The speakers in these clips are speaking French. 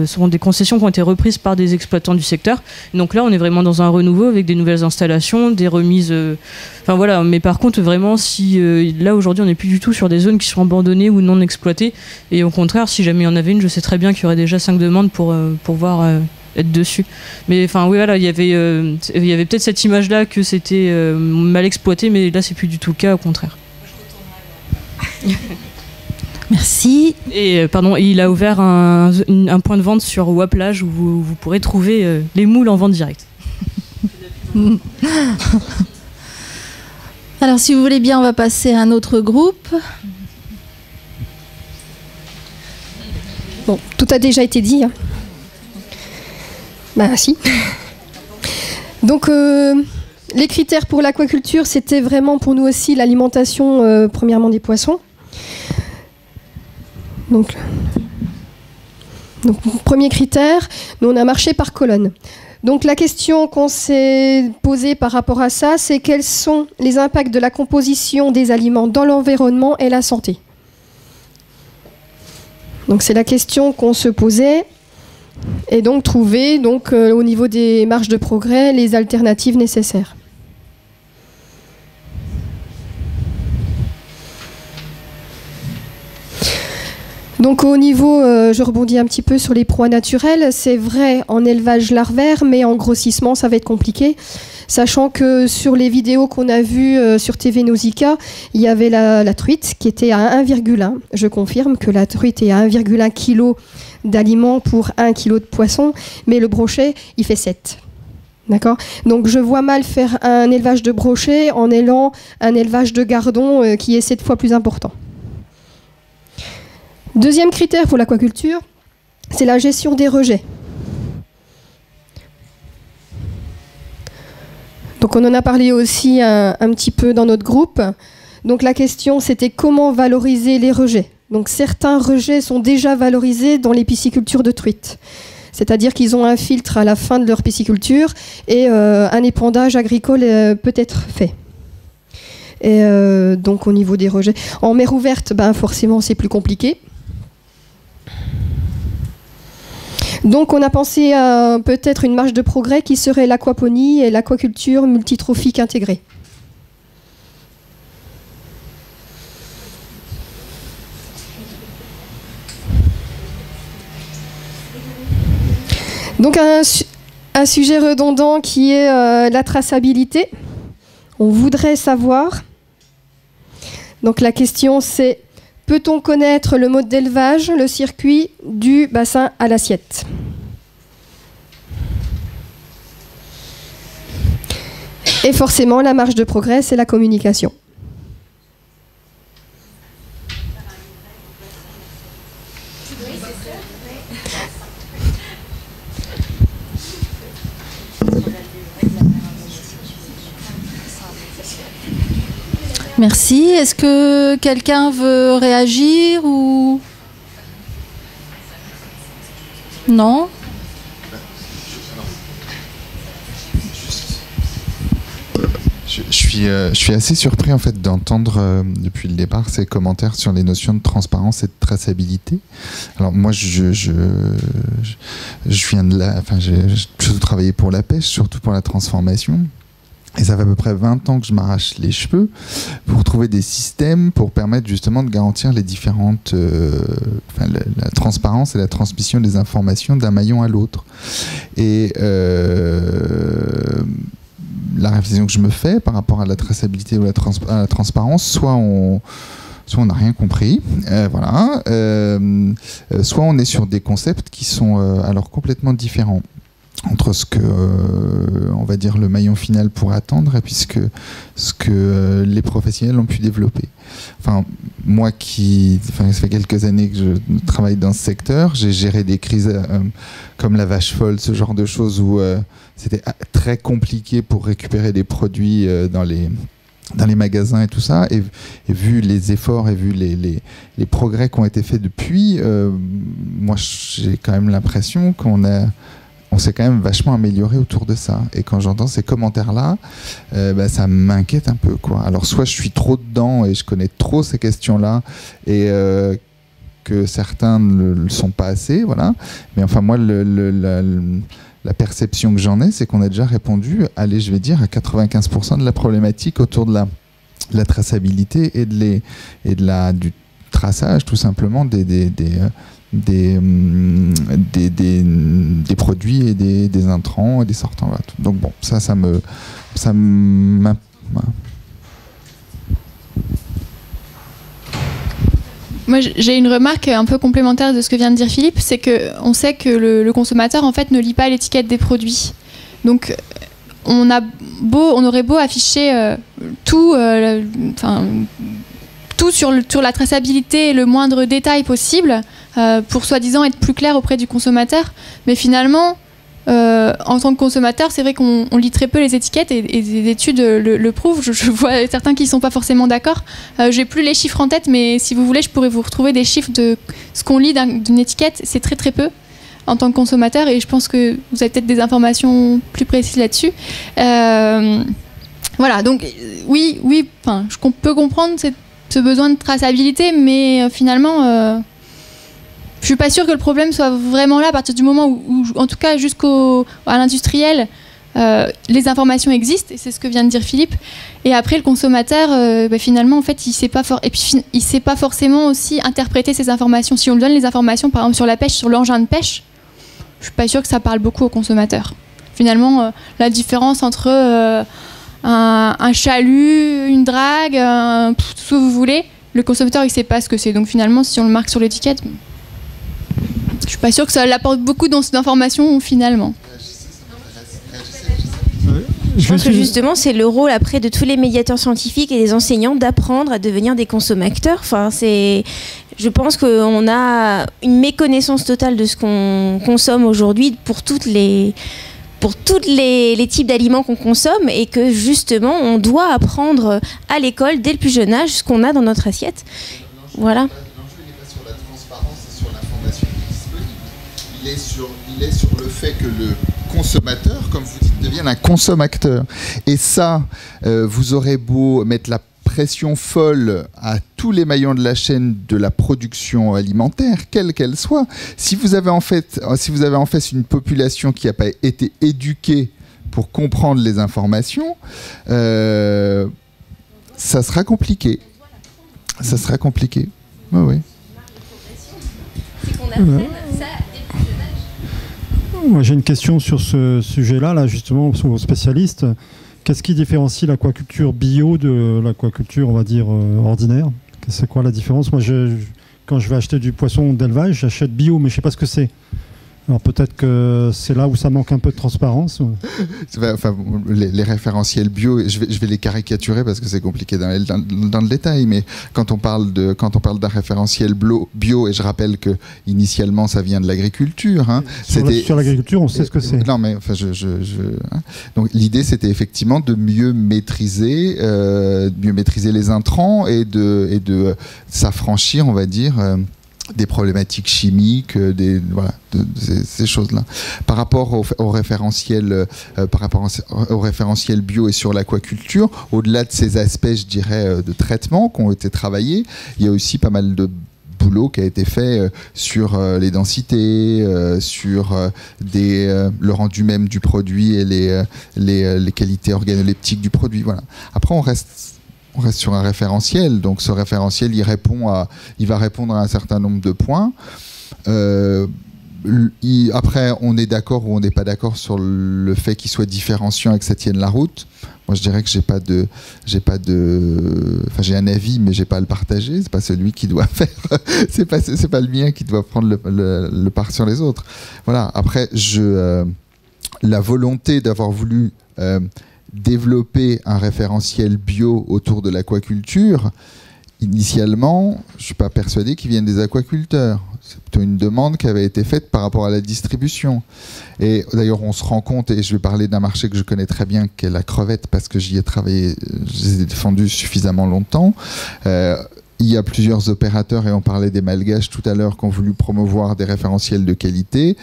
sont des concessions qui ont été reprises par des exploitants du secteur. Donc là, on est vraiment dans un renouveau avec des nouvelles installations, des remises. Enfin voilà, mais par contre, vraiment, si là aujourd'hui, on n'est plus du tout sur des zones qui sont abandonnées ou non exploitées. Et au contraire, si jamais il y en avait une, je sais très bien qu'il y aurait déjà 5 demandes pour pouvoir être dessus. Mais enfin, oui, voilà, il y avait peut-être cette image-là que c'était mal exploité, mais là, c'est plus du tout le cas, au contraire. Merci. Et pardon, il a ouvert un point de vente sur Waplage où vous pourrez trouver les moules en vente directe. Alors, si vous voulez bien, on va passer à un autre groupe. Bon, tout a déjà été dit. Hein. Bah si. Donc, les critères pour l'aquaculture, c'était vraiment pour nous aussi l'alimentation, premièrement des poissons. Donc, premier critère, nous on a marché par colonne. Donc la question qu'on s'est posée par rapport à ça, c'est quels sont les impacts de la composition des aliments dans l'environnement et la santé. Donc c'est la question qu'on se posait et donc trouver au niveau des marges de progrès les alternatives nécessaires. Donc au niveau, je rebondis un petit peu sur les proies naturelles, c'est vrai en élevage larvaire, mais en grossissement ça va être compliqué, sachant que sur les vidéos qu'on a vues sur TV Nausicaa, il y avait la truite qui était à 1,1. Je confirme que la truite est à 1,1 kg d'aliments pour 1 kg de poisson, mais le brochet, il fait 7. D'accord ? Donc je vois mal faire un élevage de brochet en ayant un élevage de gardons qui est 7 fois plus important. Deuxième critère pour l'aquaculture, c'est la gestion des rejets. Donc on en a parlé aussi un petit peu dans notre groupe. Donc la question c'était comment valoriser les rejets. Donc certains rejets sont déjà valorisés dans les piscicultures de truites. C'est-à-dire qu'ils ont un filtre à la fin de leur pisciculture et un épandage agricole peut être fait. Et donc au niveau des rejets. En mer ouverte, forcément c'est plus compliqué. Donc on a pensé à peut-être une marge de progrès qui serait l'aquaponie et l'aquaculture multitrophique intégrée. Donc un sujet redondant qui est la traçabilité. On voudrait savoir. Donc la question c'est: peut-on connaître le mode d'élevage, le circuit du bassin à l'assiette? Et forcément, la marge de progrès, c'est la communication. Merci. Est-ce que quelqu'un veut réagir ou... Non ? Je suis assez surpris en fait d'entendre depuis le départ ces commentaires sur les notions de transparence et de traçabilité. Alors moi je viens de là, enfin j'ai plutôt travaillé pour la pêche, surtout pour la transformation. Et ça fait à peu près 20 ans que je m'arrache les cheveux pour trouver des systèmes pour permettre justement de garantir les différentes, la transparence et la transmission des informations d'un maillon à l'autre. Et la réflexion que je me fais par rapport à la traçabilité ou à la transparence, soit on n'a rien compris, soit on est sur des concepts qui sont alors complètement différents entre ce que, on va dire, le maillon final pourrait attendre et puis ce que les professionnels ont pu développer. Enfin, moi ça fait quelques années que je travaille dans ce secteur, j'ai géré des crises comme la vache folle, ce genre de choses où c'était très compliqué pour récupérer des produits dans les magasins et tout ça, et vu les efforts et vu les progrès qui ont été faits depuis, moi j'ai quand même l'impression on s'est quand même vachement amélioré autour de ça. Et quand j'entends ces commentaires-là, ça m'inquiète un peu, quoi. Alors soit je suis trop dedans et je connais trop ces questions-là, et que certains ne le sont pas assez, voilà. Mais enfin, moi, la perception que j'en ai, c'est qu'on a déjà répondu, allez, je vais dire, à 95% de la problématique autour de la traçabilité et du traçage, tout simplement, des produits et des intrants et des sortants. Voilà. Donc bon, ça me Moi, j'ai une remarque un peu complémentaire de ce que vient de dire Philippe, c'est qu'on sait que le consommateur en fait ne lit pas l'étiquette des produits. Donc, on aurait beau afficher tout sur la traçabilité et le moindre détail possible pour soi-disant être plus clair auprès du consommateur, mais finalement, en tant que consommateur, c'est vrai qu'on lit très peu les étiquettes et des études le prouvent. Je vois certains qui ne sont pas forcément d'accord. J'ai plus les chiffres en tête, mais si vous voulez, je pourrais vous retrouver des chiffres de ce qu'on lit d'une étiquette. C'est très très peu en tant que consommateur et je pense que vous avez peut-être des informations plus précises là-dessus. Voilà, donc oui, je peux comprendre ce besoin de traçabilité, mais finalement... je suis pas sûre que le problème soit vraiment là à partir du moment où en tout cas à l'industriel, les informations existent et c'est ce que vient de dire Philippe. Et après le consommateur, finalement en fait il sait pas forcément aussi interpréter ces informations. Si on lui donne les informations par exemple sur la pêche, sur l'engin de pêche, je suis pas sûre que ça parle beaucoup au consommateur. Finalement, la différence entre un chalut, une drague, tout ce que vous voulez, le consommateur il sait pas ce que c'est. Donc finalement, si on le marque sur l'étiquette, je suis pas sûre que ça apporte beaucoup d'informations finalement. Je pense que justement, c'est le rôle après de tous les médiateurs scientifiques et des enseignants d'apprendre à devenir des consommateurs. Enfin, je pense qu'on a une méconnaissance totale de ce qu'on consomme aujourd'hui pour tous les types d'aliments qu'on consomme et que justement, on doit apprendre à l'école dès le plus jeune âge ce qu'on a dans notre assiette. Voilà. Il est sur le fait que le consommateur, comme vous dites, devienne un consommateur. Et ça, vous aurez beau mettre la pression folle à tous les maillons de la chaîne de la production alimentaire, quelle qu'elle soit, si vous avez en fait une population qui n'a pas été éduquée pour comprendre les informations, ça sera compliqué. Ça sera compliqué. Oui. C'est qu'on apprenne ça. Moi, j'ai une question sur ce sujet-là, justement, aux spécialistes. Qu'est-ce qui différencie l'aquaculture bio de l'aquaculture, on va dire, ordinaire? C'est quoi la différence? Moi, quand je vais acheter du poisson d'élevage, j'achète bio, mais je ne sais pas ce que c'est. Alors peut-être que c'est là où ça manque un peu de transparence. Enfin, les référentiels bio, je vais les caricaturer parce que c'est compliqué dans le détail, mais quand on parle d'un référentiel bio, et je rappelle que initialement ça vient de l'agriculture. Hein, sur l'agriculture, on sait ce que c'est. Non, mais enfin, donc l'idée c'était effectivement de mieux maîtriser les intrants et de s'affranchir, on va dire. Des problématiques chimiques, ces choses-là. Par rapport au référentiel bio et sur l'aquaculture, au-delà de ces aspects, je dirais, de traitement qui ont été travaillés, il y a aussi pas mal de boulot qui a été fait sur les densités, sur le rendu même du produit et les qualités organoleptiques du produit. Voilà. Après, on reste sur un référentiel, donc ce référentiel il va répondre à un certain nombre de points. Après, on est d'accord ou on n'est pas d'accord sur le fait qu'il soit différenciant et que ça tienne la route. Moi, je dirais que j'ai un avis, mais j'ai pas à le partager. C'est pas celui qui doit faire. c'est pas le mien qui doit prendre le part sur les autres. Voilà. Après, la volonté d'avoir voulu développer un référentiel bio autour de l'aquaculture, initialement, je ne suis pas persuadé qu'ils viennent des aquaculteurs. C'est plutôt une demande qui avait été faite par rapport à la distribution. Et d'ailleurs, on se rend compte, et je vais parler d'un marché que je connais très bien, qui est la crevette, parce que j'y ai travaillé, je les ai défendus suffisamment longtemps. Il y a plusieurs opérateurs, et on parlait des malgaches tout à l'heure, qui ont voulu promouvoir des référentiels de qualité.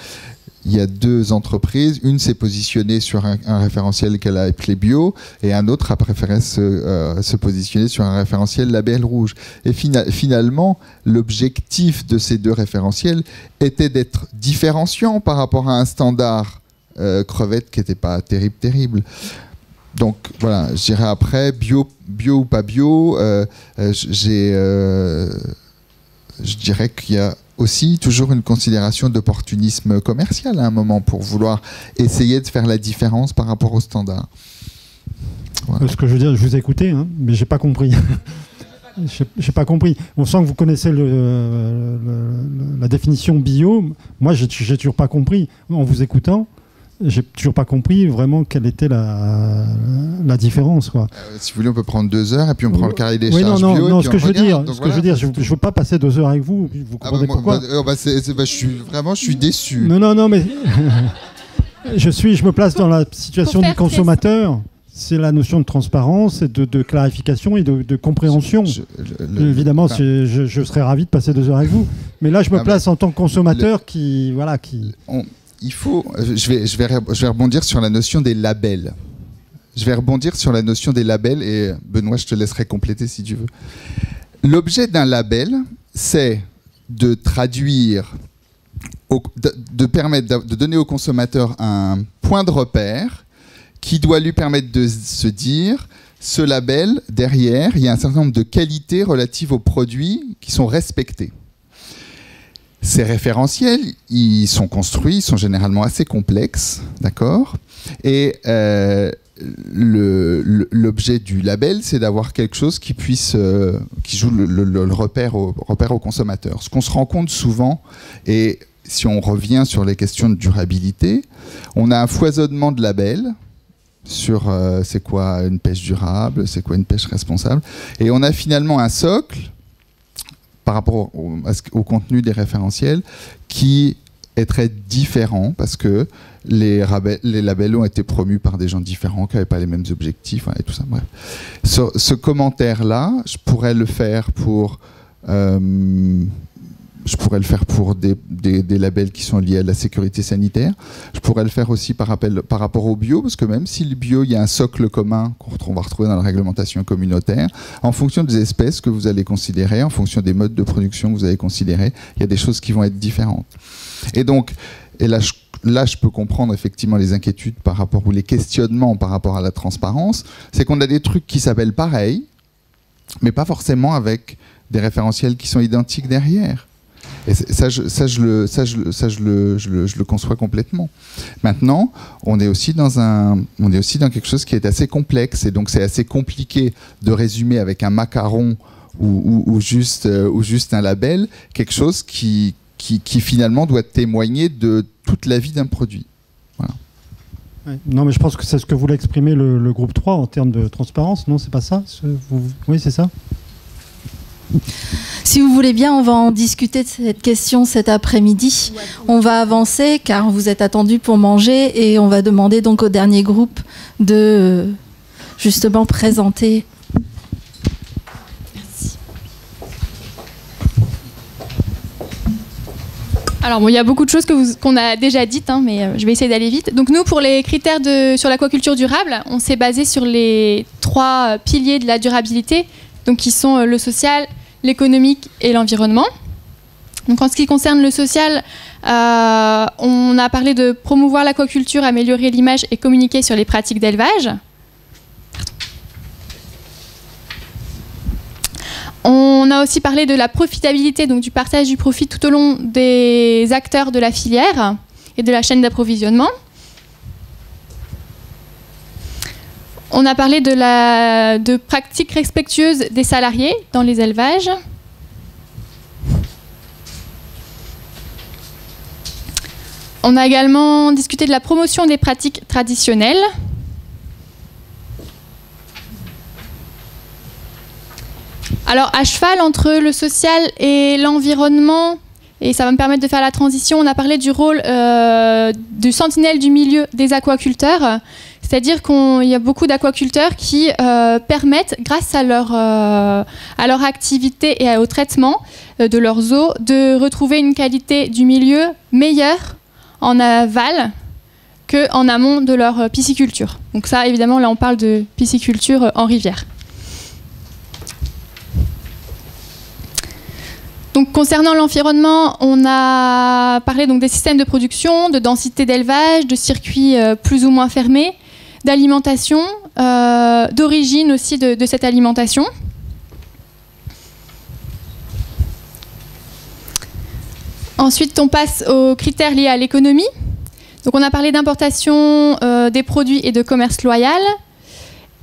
il y a deux entreprises. Une s'est positionnée sur un référentiel qu'elle a appelé bio, et un autre a préféré se positionner sur un référentiel label rouge. Et finalement, l'objectif de ces deux référentiels était d'être différenciant par rapport à un standard crevette qui n'était pas terrible. Donc voilà, je dirais après, bio ou pas bio, je dirais qu'il y a aussi toujours une considération d'opportunisme commercial à un moment pour vouloir essayer de faire la différence par rapport au standard. Voilà. Ce que je veux dire, je vous ai écouté, hein, mais j'ai pas compris. J'ai pas compris. On sent que vous connaissez la définition bio. Moi, j'ai toujours pas compris. En vous écoutant, j'ai toujours pas compris vraiment quelle était la différence, quoi. Si vous voulez, on peut prendre 2 heures et puis on prend le carré des charges bio. Non, ce que je veux dire, je veux pas passer 2 heures avec vous. Vous comprenez pourquoi je suis déçu. Non, mais je me place dans la situation du consommateur. C'est la notion de transparence, et de clarification et de compréhension. Évidemment, je serais ravi de passer 2 heures avec vous. Mais là, je me place en tant que consommateur je vais rebondir sur la notion des labels. Et Benoît, je te laisserai compléter si tu veux. L'objet d'un label, c'est de traduire, de permettre de donner au consommateur un point de repère qui doit lui permettre de se dire, ce label, derrière, il y a un certain nombre de qualités relatives aux produits qui sont respectées. Ces référentiels, ils sont construits, ils sont généralement assez complexes, d'accord ? Et l'objet du label, c'est d'avoir quelque chose qui puisse, qui joue le repère au consommateur. Ce qu'on se rend compte souvent, et si on revient sur les questions de durabilité, on a un foisonnement de labels sur c'est quoi une pêche durable, c'est quoi une pêche responsable, et on a finalement un socle par rapport au contenu des référentiels qui est très différent parce que les labels ont été promus par des gens différents qui n'avaient pas les mêmes objectifs, et tout ça. Bref. Ce commentaire-là, je pourrais le faire pour des labels qui sont liés à la sécurité sanitaire. Je pourrais le faire aussi par rapport au bio, parce que même si le bio, il y a un socle commun qu'on va retrouver dans la réglementation communautaire, en fonction des espèces que vous allez considérer, en fonction des modes de production que vous allez considérer, il y a des choses qui vont être différentes. Et donc, là, je peux comprendre effectivement les inquiétudes par rapport, ou les questionnements par rapport à la transparence. C'est qu'on a des trucs qui s'appellent pareil, mais pas forcément avec des référentiels qui sont identiques derrière. Et je le conçois complètement. Maintenant, on est aussi dans quelque chose qui est assez complexe, et donc c'est assez compliqué de résumer avec un macaron ou juste un label quelque chose qui finalement doit témoigner de toute la vie d'un produit. Voilà. Ouais. Non, mais je pense que c'est ce que voulait exprimer le groupe 3 en termes de transparence. Non, c'est pas ça ? Oui, c'est ça. Si vous voulez bien, on va en discuter de cette question cet après-midi. On va avancer car vous êtes attendus pour manger, et on va demander donc au dernier groupe de justement présenter. Merci. Alors bon, il y a beaucoup de choses qu'on a déjà dites, mais je vais essayer d'aller vite. Donc nous, pour les critères sur l'aquaculture durable, on s'est basé sur les 3 piliers de la durabilité, donc qui sont le social, l'économique et l'environnement. Donc en ce qui concerne le social, on a parlé de promouvoir l'aquaculture, améliorer l'image et communiquer sur les pratiques d'élevage. On a aussi parlé de la profitabilité, donc du partage du profit tout au long des acteurs de la filière et de la chaîne d'approvisionnement. On a parlé de pratiques respectueuses des salariés dans les élevages. On a également discuté de la promotion des pratiques traditionnelles. Alors, à cheval entre le social et l'environnement, et ça va me permettre de faire la transition, on a parlé du rôle du sentinelle du milieu des aquaculteurs. C'est-à-dire qu'il y a beaucoup d'aquaculteurs qui permettent, grâce à leur activité et au traitement de leurs eaux, de retrouver une qualité du milieu meilleure en aval qu'en amont de leur pisciculture. Donc ça, évidemment, là on parle de pisciculture en rivière. Donc, concernant l'environnement, on a parlé donc, des systèmes de production, de densité d'élevage, de circuits plus ou moins fermés, d'alimentation, d'origine aussi de cette alimentation. Ensuite, on passe aux critères liés à l'économie. Donc, on a parlé d'importation des produits et de commerce loyal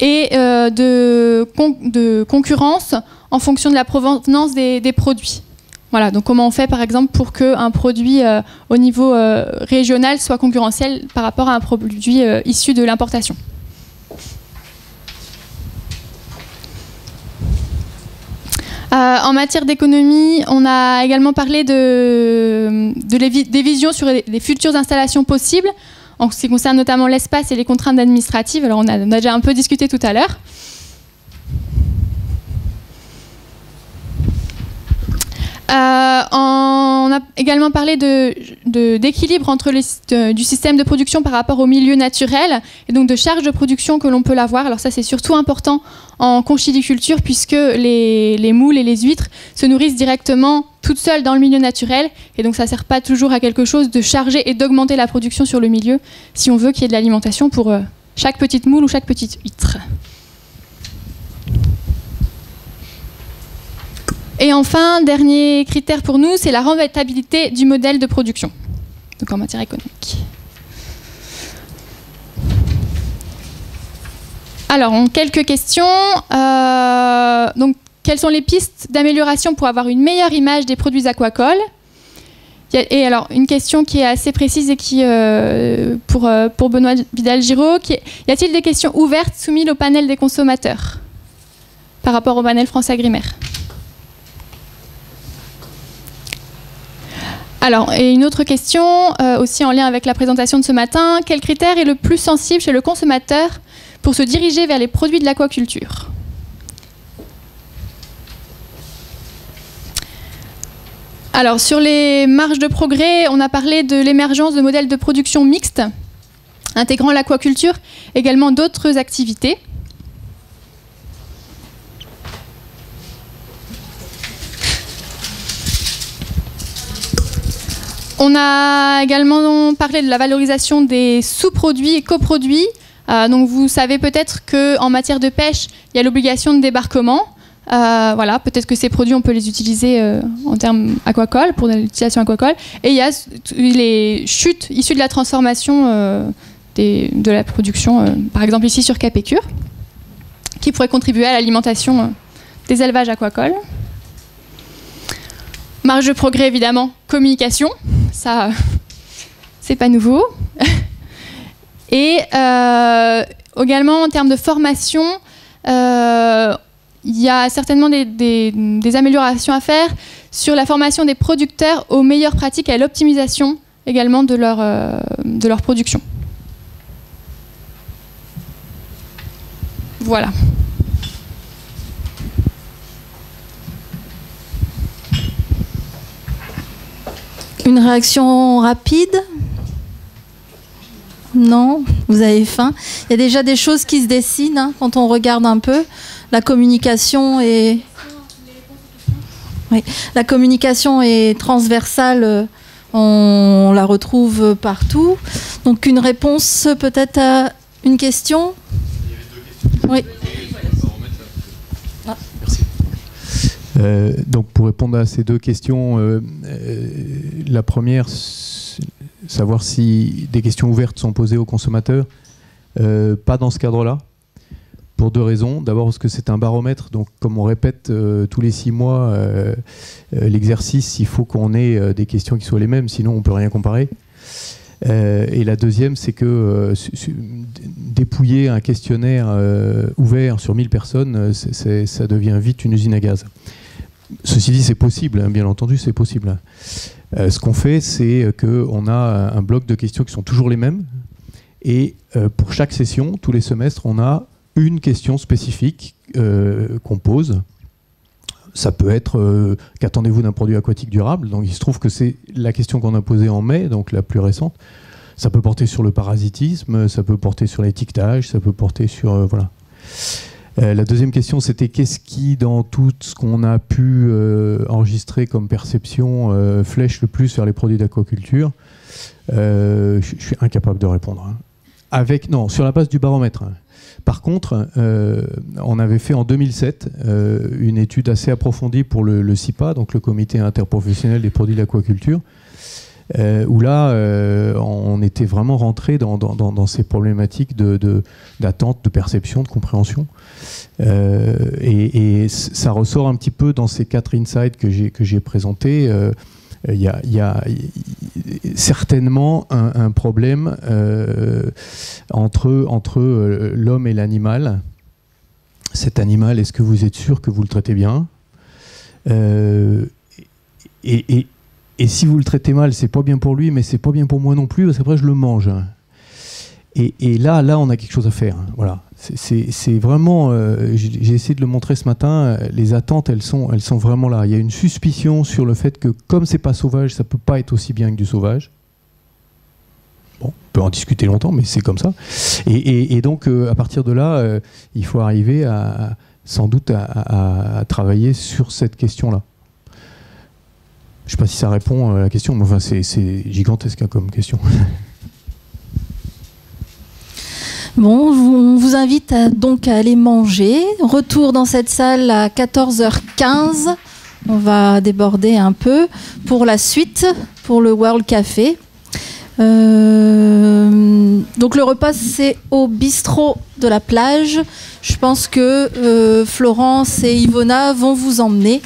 et de concurrence en fonction de la provenance des produits. Voilà, donc comment on fait par exemple pour qu'un produit au niveau régional soit concurrentiel par rapport à un produit issu de l'importation. En matière d'économie, on a également parlé des visions sur les futures installations possibles, en ce qui concerne notamment l'espace et les contraintes administratives. Alors on a déjà un peu discuté tout à l'heure. On a également parlé d'équilibre entre du système de production par rapport au milieu naturel et donc de charge de production que l'on peut l'avoir. Alors ça c'est surtout important en conchiliculture puisque les moules et les huîtres se nourrissent directement toutes seules dans le milieu naturel et donc ça ne sert pas toujours à quelque chose de charger et d'augmenter la production sur le milieu si on veut qu'il y ait de l'alimentation pour chaque petite moule ou chaque petite huître. Et enfin, dernier critère pour nous, c'est la rentabilité du modèle de production, donc en matière économique. Alors, quelques questions. Donc, quelles sont les pistes d'amélioration pour avoir une meilleure image des produits aquacoles ? Et alors, une question qui est assez précise et qui, pour Benoît Vidal-Giraud, y a-t-il des questions ouvertes soumises au panel des consommateurs par rapport au panel France Agrimaire ? Alors, et une autre question, aussi en lien avec la présentation de ce matin, quel critère est le plus sensible chez le consommateur pour se diriger vers les produits de l'aquaculture ? Alors, sur les marges de progrès, on a parlé de l'émergence de modèles de production mixtes, intégrant l'aquaculture, également d'autres activités. On a également parlé de la valorisation des sous-produits et coproduits. Donc vous savez peut-être qu'en matière de pêche, il y a l'obligation de débarquement. Voilà, peut-être que ces produits, on peut les utiliser en termes aquacoles, pour l'utilisation aquacole. Et il y a les chutes issues de la transformation de la production, par exemple ici sur Capécure, qui pourraient contribuer à l'alimentation des élevages aquacoles. Marge de progrès, évidemment, communication. Ça, c'est pas nouveau. Et également, en termes de formation, il y a certainement des améliorations à faire sur la formation des producteurs aux meilleures pratiques et à l'optimisation également de leur production. Voilà. Une réaction rapide ? Non, vous avez faim. Il y a déjà des choses qui se dessinent hein, quand on regarde un peu. La communication est... Oui. La communication est transversale, on la retrouve partout. Donc une réponse peut-être à une question ? Oui. Donc pour répondre à ces deux questions, la première, savoir si des questions ouvertes sont posées aux consommateurs, pas dans ce cadre-là, pour deux raisons. D'abord parce que c'est un baromètre, donc comme on répète tous les 6 mois l'exercice, il faut qu'on ait des questions qui soient les mêmes, sinon on ne peut rien comparer. Et la deuxième, c'est que dépouiller un questionnaire ouvert sur 1000 personnes, ça devient vite une usine à gaz. Ceci dit, c'est possible, hein, bien entendu, c'est possible. Ce qu'on fait, c'est qu'on a un bloc de questions qui sont toujours les mêmes. Et pour chaque session, tous les semestres, on a une question spécifique qu'on pose Ça peut être qu'attendez-vous d'un produit aquatique durable. Donc il se trouve que c'est la question qu'on a posée en mai, donc la plus récente. Ça peut porter sur le parasitisme, ça peut porter sur l'étiquetage, ça peut porter sur... voilà. La deuxième question, c'était qu'est-ce qui, dans tout ce qu'on a pu enregistrer comme perception, flèche le plus vers les produits d'aquaculture. Je suis incapable de répondre. Hein. Non, sur la base du baromètre. Hein. Par contre, on avait fait en 2007 une étude assez approfondie pour le CIPA, donc le Comité interprofessionnel des produits d'aquaculture, où là, on était vraiment rentré dans ces problématiques d'attente, de perception, de compréhension. Et ça ressort un petit peu dans ces 4 insights que j'ai présentés. Il y a certainement un problème entre l'homme et l'animal. Cet animal, est-ce que vous êtes sûr que vous le traitez bien ? Et si vous le traitez mal, c'est pas bien pour lui, mais c'est pas bien pour moi non plus, parce qu'après je le mange. Et là, on a quelque chose à faire. Voilà. C'est vraiment, j'ai essayé de le montrer ce matin, les attentes, elles sont vraiment là. Il y a une suspicion sur le fait que comme c'est pas sauvage, ça peut pas être aussi bien que du sauvage. Bon, on peut en discuter longtemps, mais c'est comme ça. Et donc, à partir de là, il faut arriver sans doute à travailler sur cette question-là. Je ne sais pas si ça répond à la question, mais enfin, c'est gigantesque comme question. Bon, on vous invite donc à aller manger. Retour dans cette salle à 14h15. On va déborder un peu pour la suite, pour le World Café. Donc le repas, c'est au bistrot de la plage. Je pense que Florence et Yvonna vont vous emmener.